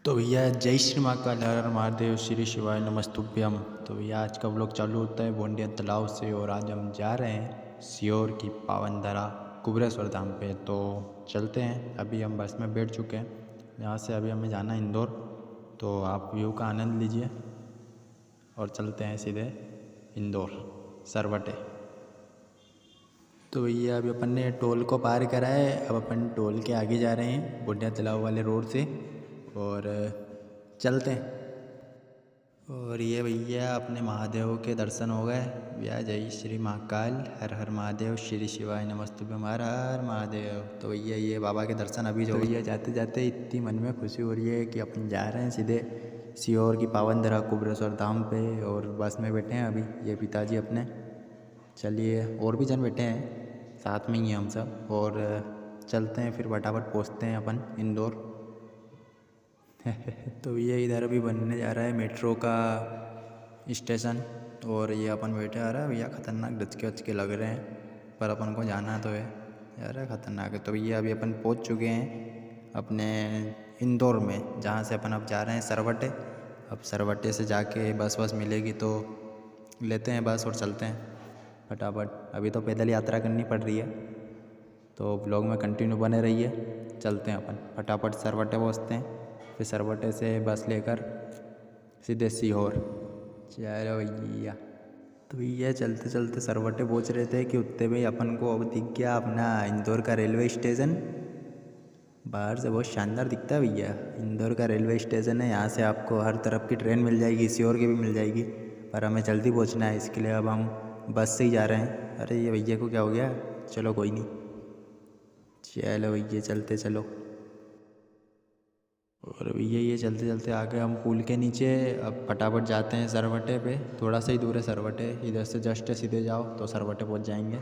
तो भैया जय श्री महाकाल, हर हर महादेव, श्री शिवाय नमस्तुभ्यम। तो भैया आज का व्लॉग चालू होता है बोंडिया तालाब से और आज हम जा रहे हैं सीहोर की पावन धरा कुबरेश्वर धाम पे। तो चलते हैं, अभी हम बस में बैठ चुके हैं। यहाँ से अभी हमें जाना है इंदौर। तो आप व्यू का आनंद लीजिए और चलते हैं सीधे इंदौर सरवटे। तो भैया अभी अपन ने टोल को पार करा है, अब अपन टोल के आगे जा रहे हैं बोंडिया तालाब वाले रोड से और चलते हैं। और ये भैया अपने महादेव के दर्शन हो गए भैया। जय श्री महाकाल, हर हर महादेव, श्री शिवाय नमस्तुभ्यम, हर हर महादेव। तो भैया ये बाबा के दर्शन अभी जो भैया जाते जाते इतनी मन में खुशी हो रही है कि अपन जा रहे हैं सीधे सीहोर की पावन धरा कुबरेश्वर धाम पे। और बस में बैठे हैं अभी ये पिताजी अपने। चलिए और भी जन बैठे हैं, साथ में ही हैं हम सब। और चलते हैं फिर फटाफट पहुँचते हैं अपन इंदौर। तो ये इधर अभी बनने जा रहा है मेट्रो का स्टेशन और ये अपन बैठे आ रहा है भैया। ख़तरनाक डचके वचके लग रहे हैं पर अपन को जाना तो है यार, ख़तरनाक है। तो भैया अभी अपन पहुंच चुके हैं अपने इंदौर में, जहां से अपन अब जा रहे हैं सरवटे। अब सरवटे से जाके बस मिलेगी तो लेते हैं बस और चलते हैं फटाफट। अभी तो पैदल यात्रा करनी पड़ रही है, तो ब्लॉग में कंटिन्यू बने रहिए। चलते हैं अपन फटाफट सरवटे पहुँचते हैं, फिर सरवटे से बस लेकर सीधे सीहोर। चलो भैया। तो भैया चलते चलते सरवटे पहुँच रहे थे कि उतने में अपन को अब दिख गया अपना इंदौर का रेलवे स्टेशन। बाहर से बहुत शानदार दिखता है भैया। इंदौर का रेलवे स्टेशन है, यहाँ से आपको हर तरफ की ट्रेन मिल जाएगी, सीहोर की भी मिल जाएगी। पर हमें जल्दी पहुँचना है, इसके लिए अब हम बस से ही जा रहे हैं। अरे ये भैया को क्या हो गया? चलो कोई नहीं, चलो भैया चलते चलो। और भैया ये चलते चलते आगे हम पुल के नीचे अब फटाफट जाते हैं सरवटे पे। थोड़ा सा ही दूर है सरवटे, इधर से जस्ट सीधे जाओ तो सरवटे पहुंच जाएंगे।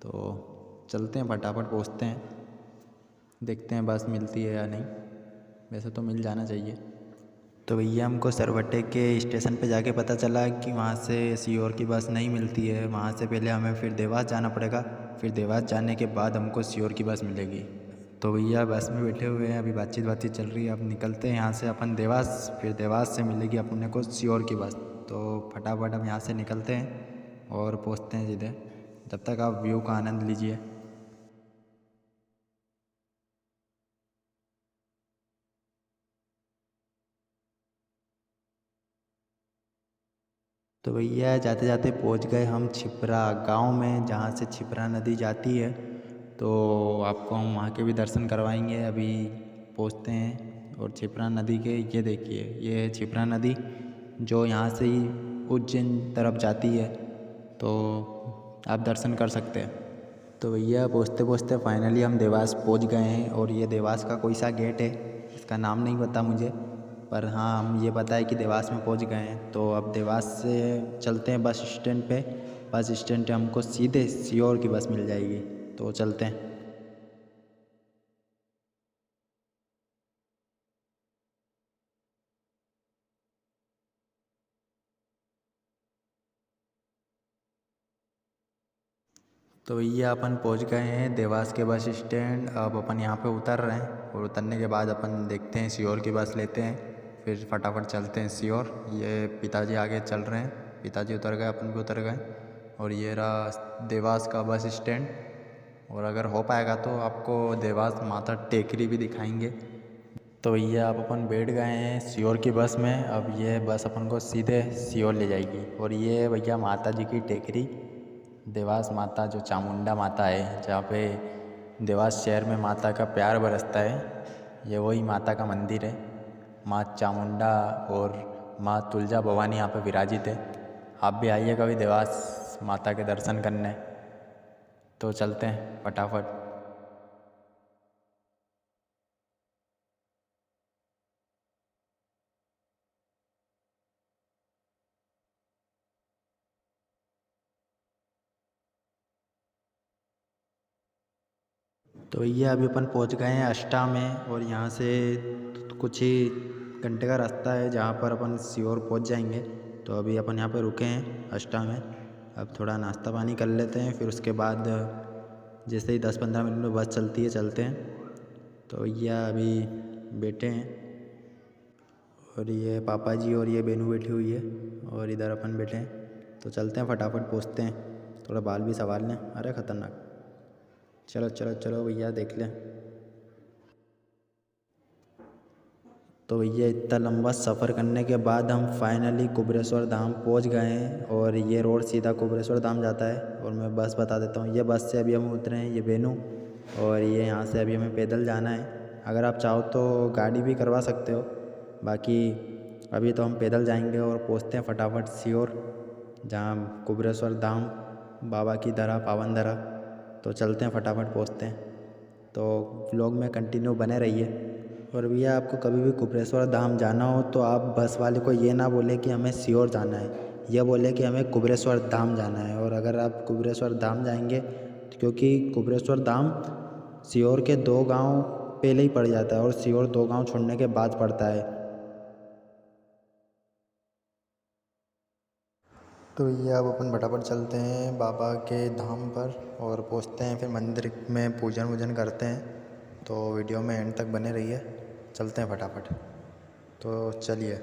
तो चलते हैं फटाफट पहुंचते हैं, देखते हैं बस मिलती है या नहीं। वैसे तो मिल जाना चाहिए। तो भैया हमको सरवटे के स्टेशन पे जाके पता चला कि वहाँ से सीहोर की बस नहीं मिलती है। वहाँ से पहले हमें फिर देवास जाना पड़ेगा, फिर देवास जाने के बाद हमको सीहोर की बस मिलेगी। तो भैया बस में बैठे हुए हैं, अभी बातचीत चल रही है। अब निकलते हैं यहाँ से अपन देवास, फिर देवास से मिलेगी अपने को सीहोर की बस। तो फटाफट हम यहाँ से निकलते हैं और पहुँचते हैं सीधे। तब तक आप व्यू का आनंद लीजिए। तो भैया जाते जाते पहुँच गए हम छिपरा गांव में, जहाँ से छिपरा नदी जाती है। तो आपको हम वहाँ के भी दर्शन करवाएंगे। अभी पहुँचते हैं और छिपरा नदी के ये देखिए, ये है छिपरा नदी जो यहाँ से ही उज्जैन तरफ जाती है। तो आप दर्शन कर सकते हैं। तो भैया पहुँचते पहुँचते फाइनली हम देवास पहुँच गए हैं। और ये देवास का कोई सा गेट है, इसका नाम नहीं पता मुझे, पर हाँ हम ये पता है कि देवास में पहुँच गए हैं। तो अब देवास से चलते हैं बस स्टैंड पे। बस स्टैंड पे हमको सीधे सीहोर की बस मिल जाएगी, तो चलते हैं। तो भैया अपन पहुंच गए हैं देवास के बस स्टैंड। अब अपन यहाँ पे उतर रहे हैं और उतरने के बाद अपन देखते हैं सीहोर की बस लेते हैं, फिर फटाफट चलते हैं सीहोर। ये पिताजी आगे चल रहे हैं, पिताजी उतर गए, अपन भी उतर गए। और ये रहा देवास का बस स्टैंड। और अगर हो पाएगा तो आपको देवास माता टेकरी भी दिखाएंगे। तो भैया आप अपन बैठ गए हैं सीहोर की बस में। अब ये बस अपन को सीधे सीहोर ले जाएगी। और ये भैया माता जी की टेकरी, देवास माता जो चामुंडा माता है, जहाँ पे देवास शहर में माता का प्यार बरसता है, ये वही माता का मंदिर है। माँ चामुंडा और माँ तुलजा भवानी यहाँ पे विराजित है। आप भी आइए कभी देवास माता के दर्शन करने। तो चलते हैं फटाफट। तो भैया अभी अपन पहुंच गए हैं अष्टा में। और यहाँ से कुछ ही घंटे का रास्ता है जहाँ पर अपन सीहोर पहुंच जाएंगे। तो अभी अपन यहाँ पे रुके हैं अष्टा में। अब थोड़ा नाश्ता पानी कर लेते हैं, फिर उसके बाद जैसे ही 10-15 मिनट में बस चलती है चलते हैं। तो भैया अभी बैठे हैं और ये पापा जी और ये बेनू बैठी हुई है और इधर अपन बैठे हैं। तो चलते हैं फटाफट पहुँचते हैं, थोड़ा बाल भी संभाल लें। अरे ख़तरनाक, चलो चलो चलो भैया देख लें। तो भैया इतना लंबा सफ़र करने के बाद हम फाइनली कुबरेश्वर धाम पहुंच गए हैं और ये रोड सीधा कुबरेश्वर धाम जाता है। और मैं बस बता देता हूँ, ये बस से अभी हम उतरे हैं, ये बेनू, और ये यहाँ से अभी हमें पैदल जाना है। अगर आप चाहो तो गाड़ी भी करवा सकते हो, बाकी अभी तो हम पैदल जाएंगे और पहुँचते हैं फटाफट सीहोर, जहाँ कुबरेश्वर धाम बाबा की दरा पावन दरा। तो चलते हैं फटाफट पहुँचते हैं। तो व्लॉग में कंटिन्यू बने रहिए। और भैया आपको कभी भी कुबरेश्वर धाम जाना हो तो आप बस वाले को ये ना बोले कि हमें सीहोर जाना है, यह बोले कि हमें कुबरेश्वर धाम जाना है। और अगर आप कुबरेश्वर धाम जाएंगे, क्योंकि कुबरेश्वर धाम सीहोर के 2 गांव पहले ही पड़ जाता है और सीहोर 2 गांव छोड़ने के बाद पड़ता है। तो ये अब अपन फटाफट चलते हैं बाबा के धाम पर और पहुंचते हैं, फिर मंदिर में पूजन वूजन करते हैं। तो वीडियो में एंड तक बने रहिए, चलते हैं फटाफट। तो चलिए।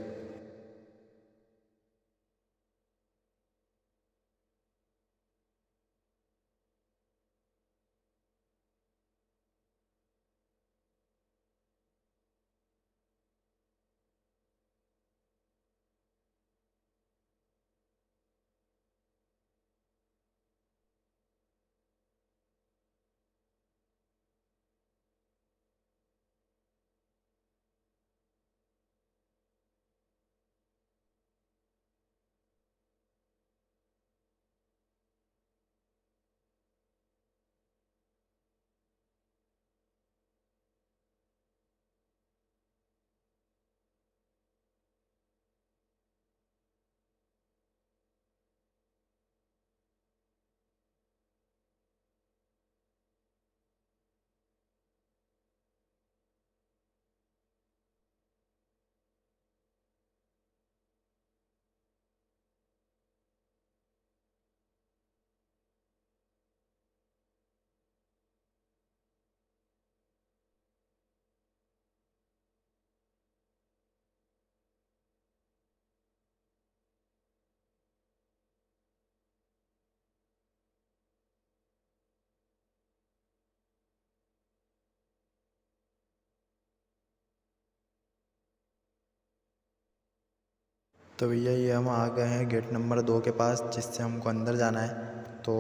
तो भैया ये हम आ गए हैं गेट नंबर 2 के पास, जिससे हमको अंदर जाना है। तो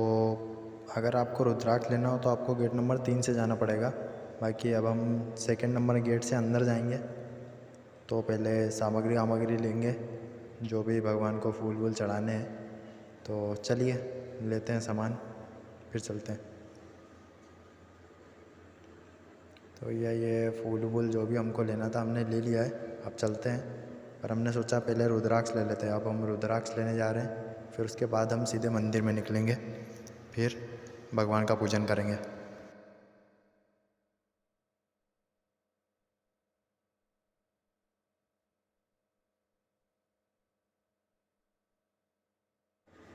अगर आपको रुद्राक्ष लेना हो तो आपको गेट नंबर 3 से जाना पड़ेगा। बाकी अब हम सेकंड नंबर गेट से अंदर जाएंगे। तो पहले सामग्री लेंगे, जो भी भगवान को फूल वूल चढ़ाने हैं। तो चलिए लेते हैं सामान, फिर चलते हैं। तो भैया ये फूल वूल जो भी हमको लेना था हमने ले लिया है, अब चलते हैं। पर हमने सोचा पहले रुद्राक्ष ले लेते हैं। अब हम रुद्राक्ष लेने जा रहे हैं, फिर उसके बाद हम सीधे मंदिर में निकलेंगे, फिर भगवान का पूजन करेंगे।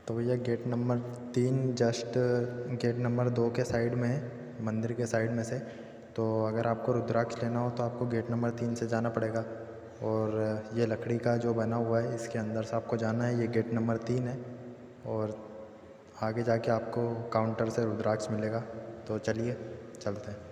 तो भैया gate number 3 just gate number 2 के साइड में है, मंदिर के साइड में से। तो अगर आपको रुद्राक्ष लेना हो तो आपको गेट नंबर 3 से जाना पड़ेगा। और ये लकड़ी का जो बना हुआ है इसके अंदर से आपको जाना है, ये गेट नंबर 3 है। और आगे जाके आपको काउंटर से रुद्राक्ष मिलेगा। तो चलिए चलते हैं।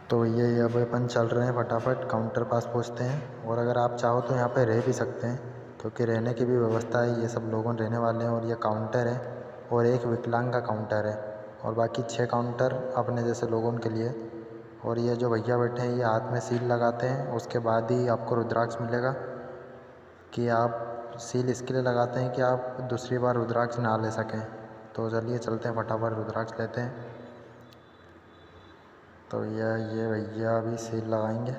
तो भैया ये अब अपन चल रहे हैं, फटाफट काउंटर पास पहुंचते हैं। और अगर आप चाहो तो यहाँ पे रह भी सकते हैं, क्योंकि रहने की भी व्यवस्था है। ये सब लोगों रहने वाले हैं। और ये काउंटर है और एक विकलांग का काउंटर है, और बाकी 6 काउंटर अपने जैसे लोगों के लिए। और ये जो भैया बैठे हैं ये हाथ में सील लगाते हैं, उसके बाद ही आपको रुद्राक्ष मिलेगा। कि आप सील इसके लिए लगाते हैं कि आप दूसरी बार रुद्राक्ष ना ले सकें। तो चलिए चलते हैं, फटाफट रुद्राक्ष लेते हैं। तो ये भैया अभी सील लगाएंगे।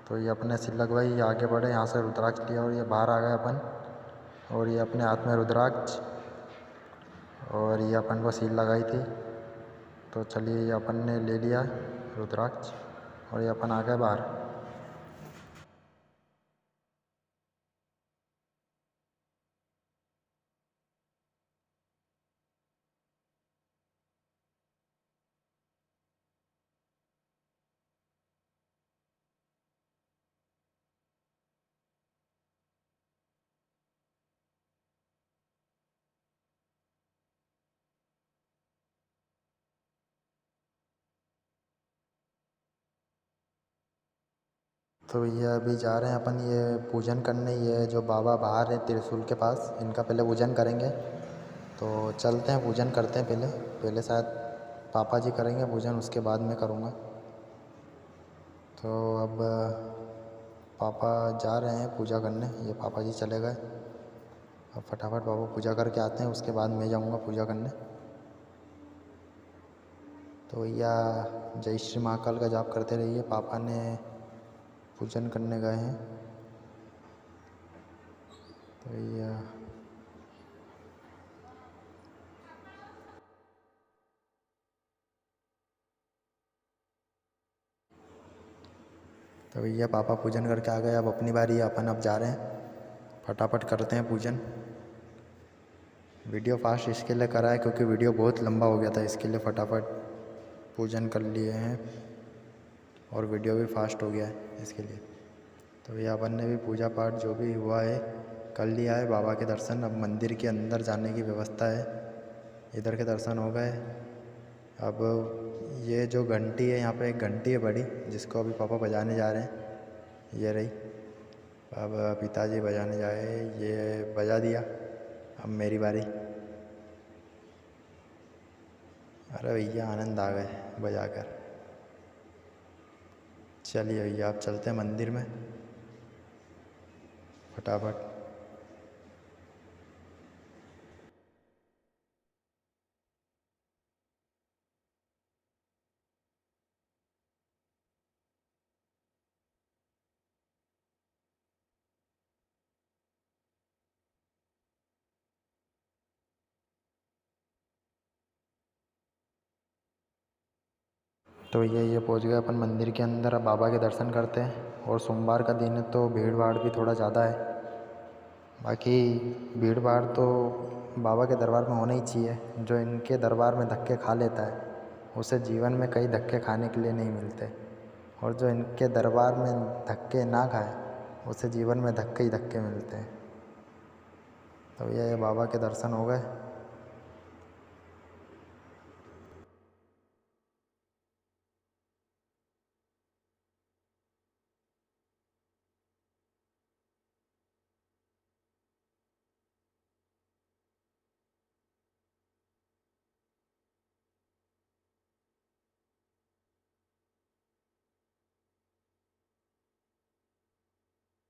तो ये अपने सील लगवाई, ये आगे बढ़े, यहाँ से रुद्राक्ष लिया और ये बाहर आ गए अपन। और ये अपने हाथ में रुद्राक्ष, और ये अपन को सील लगाई थी। तो चलिए ये अपन ने ले लिया रुद्राक्ष और ये अपन आ गए बाहर। तो भैया अभी जा रहे हैं अपन ये पूजन करने। ये जो बाबा बाहर है त्रिशूल के पास, इनका पहले पूजन करेंगे। तो चलते हैं, पूजन करते हैं पहले। पहले शायद पापा जी करेंगे पूजन, उसके बाद मैं करूँगा। तो अब पापा जा रहे हैं पूजा करने, ये पापा जी चले गए। अब फटाफट पापा पूजा करके आते हैं, उसके बाद मैं जाऊँगा पूजा करने। तो भैया जय श्री महाकाल का जाप करते रहिए। पापा ने पूजन करने गए हैं। तो भैया पापा पूजन करके आ गए। अब अपनी बारी है, अपन अब जा रहे हैं, फटाफट करते हैं पूजन। वीडियो फास्ट इसके लिए करा है क्योंकि वीडियो बहुत लंबा हो गया था, इसके लिए फटाफट पूजन कर लिए हैं और वीडियो भी फास्ट हो गया है इसके लिए। तो भैया अपन ने भी पूजा पाठ जो भी हुआ है कर लिया है। बाबा के दर्शन, अब मंदिर के अंदर जाने की व्यवस्था है। इधर के दर्शन हो गए। अब ये जो घंटी है, यहाँ पे एक घंटी है बड़ी, जिसको अभी पापा बजाने जा रहे हैं। ये रही, अब पिताजी बजाने जाए, ये बजा दिया। अब मेरी बारी। अरे भैया आनंद आ गए बजाकर। चलिए भैया आप चलते हैं मंदिर में फटाफट। तो भैया ये पहुंच गए अपन मंदिर के अंदर। अब बाबा के दर्शन करते हैं। और सोमवार का दिन है तो भीड़ भाड़ भी थोड़ा ज़्यादा है। बाकी भीड़ भाड़ तो बाबा के दरबार में होना ही चाहिए। जो इनके दरबार में धक्के खा लेता है उसे जीवन में कई धक्के खाने के लिए नहीं मिलते, और जो इनके दरबार में धक्के ना खाए उसे जीवन में धक्के ही धक्के मिलते हैं। तो भैया ये बाबा के दर्शन हो गए।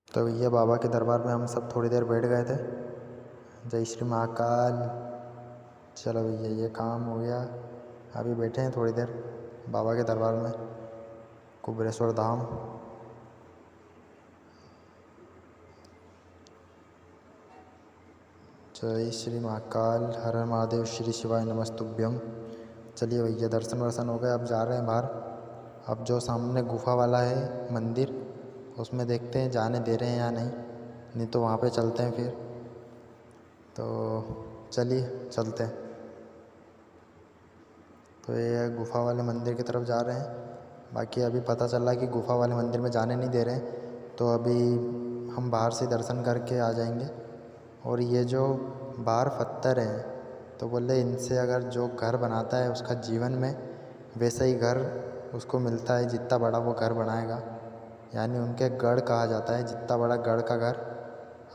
तो भैया बाबा के दरबार में हम सब थोड़ी देर बैठ गए थे। जय श्री महाकाल। चलो भैया ये काम हो गया। अभी बैठे हैं थोड़ी देर बाबा के दरबार में, कुबेरेश्वर धाम। जय श्री महाकाल, हर हर महादेव, श्री शिवाय नमस्तुभ्यम। चलिए भैया दर्शन वर्शन हो गए, अब जा रहे हैं बाहर। अब जो सामने गुफा वाला है मंदिर, उसमें देखते हैं जाने दे रहे हैं या नहीं तो वहाँ पे चलते हैं फिर। तो चलिए चलते हैं। तो ये गुफा वाले मंदिर की तरफ जा रहे हैं। बाकी अभी पता चला कि गुफा वाले मंदिर में जाने नहीं दे रहे हैं, तो अभी हम बाहर से दर्शन करके आ जाएंगे। और ये जो बाहर पत्थर हैं, तो बोले इनसे अगर जो घर बनाता है उसका जीवन में वैसा ही घर उसको मिलता है जितना बड़ा वो घर बनाएगा। यानी उनके गढ़ कहा जाता है, जितना बड़ा गढ़ का घर।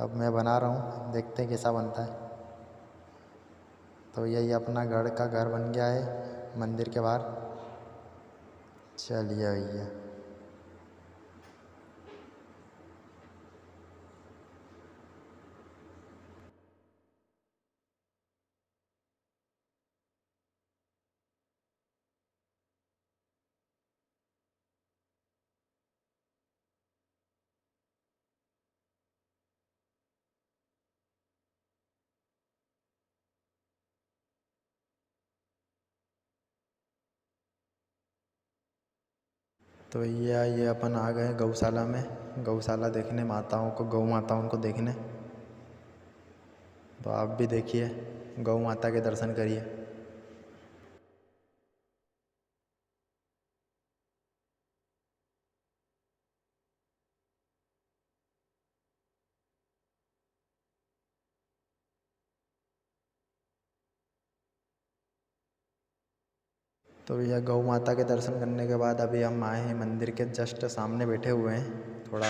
अब मैं बना रहा हूँ, देखते हैं कैसा बनता है। तो यही अपना गढ़ का घर बन गया है मंदिर के बाहर। चलिए भैया। तो भैया ये अपन आ गए गौशाला में, गौशाला देखने, माताओं को, गौ माताओं को देखने। तो आप भी देखिए, गौ माता के दर्शन करिए। तो भैया गौ माता के दर्शन करने के बाद अभी हम आए हैं मंदिर के जस्ट सामने बैठे हुए हैं। थोड़ा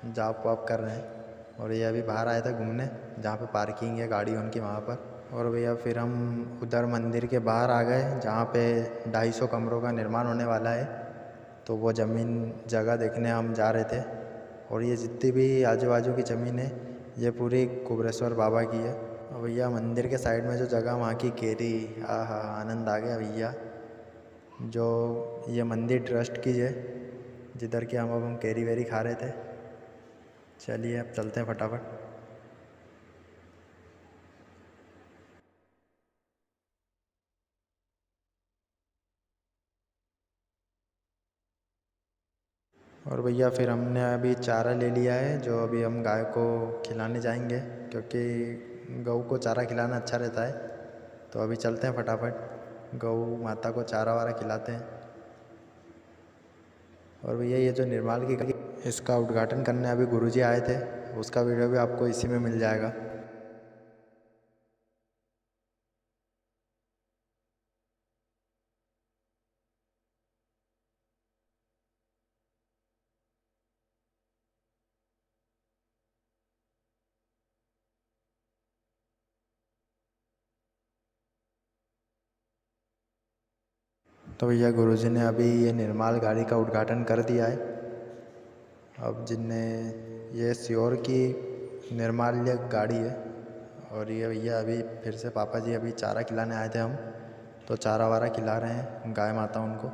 जाप वाप कर रहे हैं। और ये अभी बाहर आए थे घूमने, जहाँ पे पार्किंग है गाड़ी उनकी वहाँ पर। और भैया फिर हम उधर मंदिर के बाहर आ गए, जहाँ पे 250 कमरों का निर्माण होने वाला है। तो वो ज़मीन जगह देखने हम जा रहे थे। और ये जितनी भी आजू बाजू की ज़मीन है, ये पूरी कुबेरेश्वर बाबा की है। और भैया मंदिर के साइड में जो जगह वहाँ की केरी, आहा आनंद आ गया भैया। जो ये मंदिर ट्रस्ट की है, जिधर की हम केरी वेरी खा रहे थे। चलिए अब चलते हैं फटाफट। और भैया फिर हमने अभी चारा ले लिया है, जो अभी हम गाय को खिलाने जाएंगे, क्योंकि गऊ को चारा खिलाना अच्छा रहता है। तो अभी चलते हैं फटाफट, गऊ माता को चारा वारा खिलाते हैं। और भैया ये जो निर्माल की इसका उद्घाटन करने अभी गुरुजी आए थे, उसका वीडियो भी आपको इसी में मिल जाएगा। तो भैया गुरुजी ने अभी ये निर्माल गाड़ी का उद्घाटन कर दिया है। अब जिनने ये श्योर की निर्माल्य गाड़ी है। और ये भैया अभी फिर से पापा जी अभी चारा खिलाने आए थे हम, तो चारा वारा खिला रहे हैं गाय माता उनको।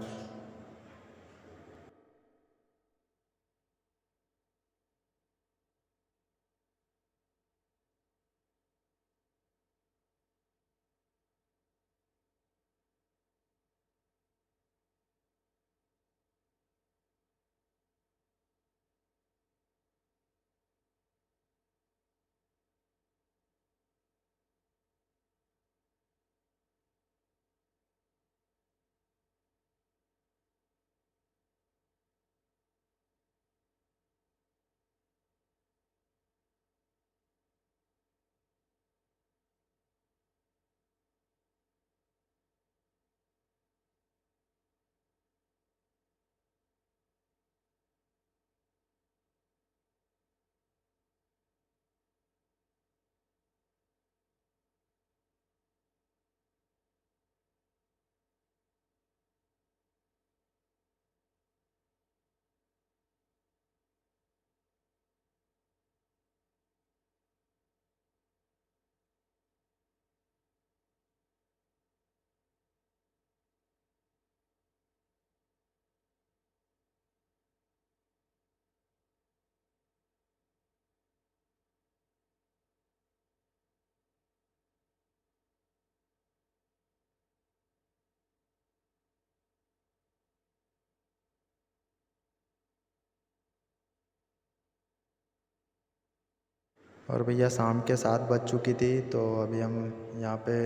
और भैया शाम के 7 बज चुकी थी, तो अभी हम यहाँ पे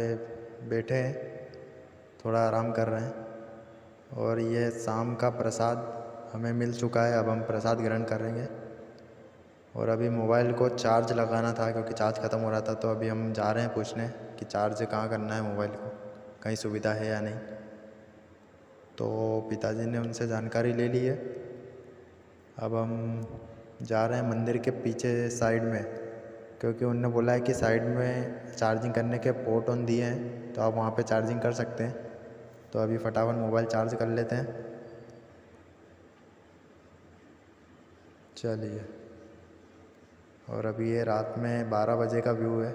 बैठे हैं, थोड़ा आराम कर रहे हैं। और ये शाम का प्रसाद हमें मिल चुका है, अब हम प्रसाद ग्रहण करेंगे। और अभी मोबाइल को चार्ज लगाना था, क्योंकि चार्ज ख़त्म हो रहा था। तो अभी हम जा रहे हैं पूछने कि चार्ज कहाँ करना है मोबाइल को, कहीं सुविधा है या नहीं। तो पिताजी ने उनसे जानकारी ले ली है। अब हम जा रहे हैं मंदिर के पीछे साइड में, क्योंकि उनने बोला है कि साइड में चार्जिंग करने के पोर्ट ऑन दिए हैं, तो आप वहाँ पे चार्जिंग कर सकते हैं। तो अभी फटाफट मोबाइल चार्ज कर लेते हैं। चलिए। और अभी ये रात में 12 बजे का व्यू है।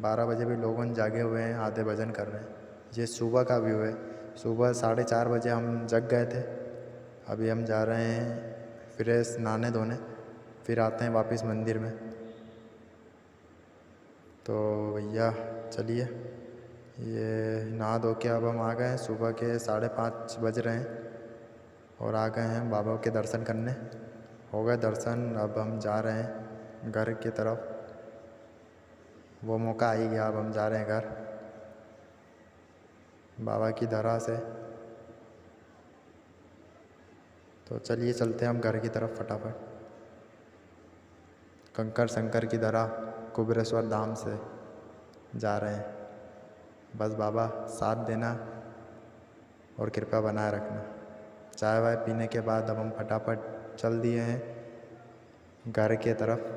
12 बजे भी लोगों जागे हुए हैं, आधे भजन कर रहे हैं। ये सुबह का व्यू है। सुबह 4:30 बजे हम जग गए थे। अभी हम जा रहे हैं फ्रेश नहाने धोने, फिर आते हैं वापस मंदिर में। तो भैया चलिए, ये नहा धो के अब हम आ गए हैं। सुबह के 5:30 बज रहे हैं और आ गए हैं बाबा के दर्शन करने। हो गए दर्शन, अब हम जा रहे हैं घर की तरफ। वो मौका आ ही गया, अब हम जा रहे हैं घर बाबा की धरा से। तो चलिए चलते हैं हम घर की तरफ फटाफट। कंकर शंकर की धरा कुबेरेश्वर धाम से जा रहे हैं। बस बाबा साथ देना और कृपा बनाए रखना। चाय वाय पीने के बाद अब हम फटाफट चल दिए हैं घर के तरफ।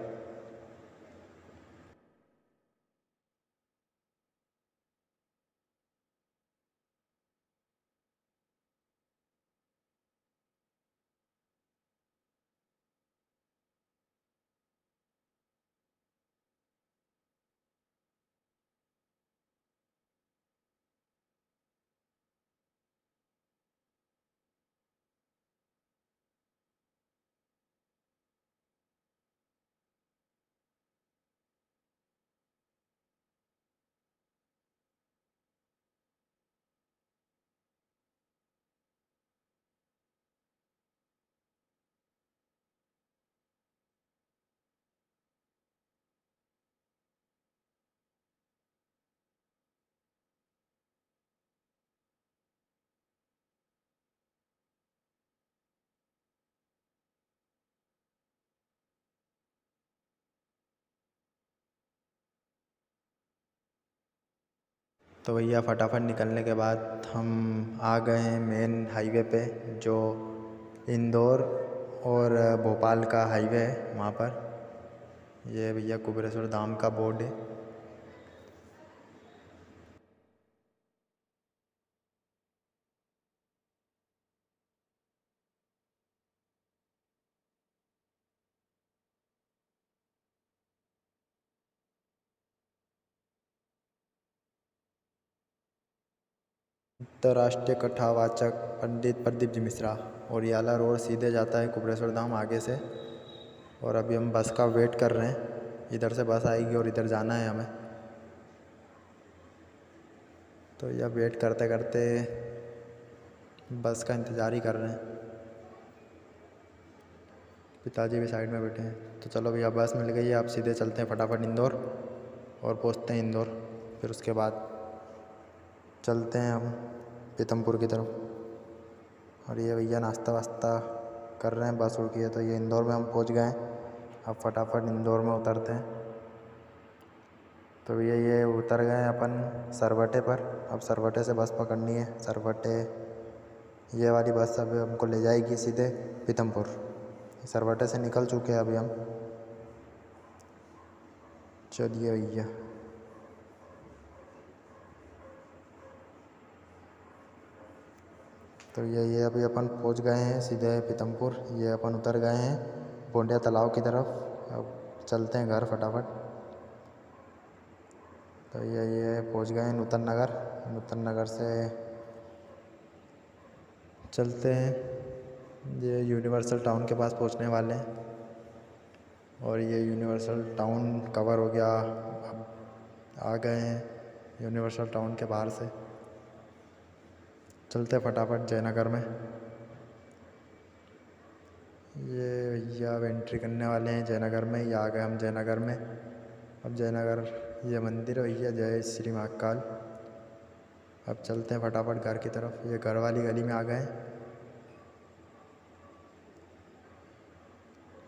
तो भैया फटाफट निकलने के बाद हम आ गए हैं मेन हाईवे पे, जो इंदौर और भोपाल का हाईवे है वहाँ पर। ये भैया कुबेरेश्वर धाम का बोर्ड है। अंतर्राष्ट्रीय कथावाचक पंडित प्रदीप जी मिश्रा, और याला रोड सीधे जाता है कुबेरेश्वर धाम आगे से। और अभी हम बस का वेट कर रहे हैं, इधर से बस आएगी और इधर जाना है हमें। तो यह वेट करते करते बस का इंतज़ार ही कर रहे हैं। पिताजी भी साइड में बैठे हैं। तो चलो भैया बस मिल गई है, आप सीधे चलते हैं फटाफट इंदौर और पहुंचते हैं इंदौर। फिर उसके बाद चलते हैं हम पीतमपुर की तरफ। और ये भैया नाश्ता वास्ता कर रहे हैं, बस रुकी है। तो ये इंदौर में हम पहुंच गए हैं। अब फटाफट इंदौर में उतरते हैं। तो भैया ये उतर गए अपन सरवटे पर। अब सरवटे से बस पकड़नी है। सरवटे ये वाली बस अब हमको ले जाएगी सीधे पीतमपुर। सरवटे से निकल चुके हैं अभी हम। चलिए भैया। तो ये अभी अपन पहुंच गए हैं सीधे पीतमपुर। ये अपन उतर गए हैं बोंडिया तालाब की तरफ। अब चलते हैं घर फटाफट। तो ये पहुंच गए हैं नूतन नगर। नूतन नगर से चलते हैं, ये यूनिवर्सल टाउन के पास पहुंचने वाले हैं। और ये यूनिवर्सल टाउन कवर हो गया। अब आ गए हैं यूनिवर्सल टाउन के बाहर से। चलते फटाफट जयनगर में। ये भैया अब एंट्री करने वाले हैं जयनगर में। ये आ गए हम जयनगर में। अब जयनगर ये मंदिर है भैया, जय श्री महाकाल। अब चलते हैं फटाफट घर की तरफ। ये घर वाली गली में आ गए।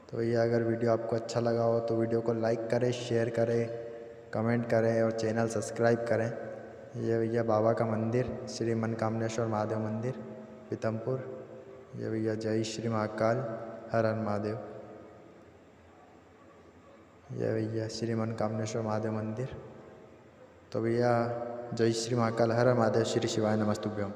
तो भैया अगर वीडियो आपको अच्छा लगा हो तो वीडियो को लाइक करें, शेयर करें, कमेंट करें और चैनल सब्सक्राइब करें। ये भैया बाबा का मंदिर श्री मनकामनेश्वर महादेव मंदिर पीतमपुर। ये भैया जय श्री महाकाल, हर हर महादेव। ये भैया श्री मनकामनेश्वर महादेव मंदिर। तो भैया जय श्री महाकाल, हर हर महादेव, श्री शिवाय नमस्तुभ्यम।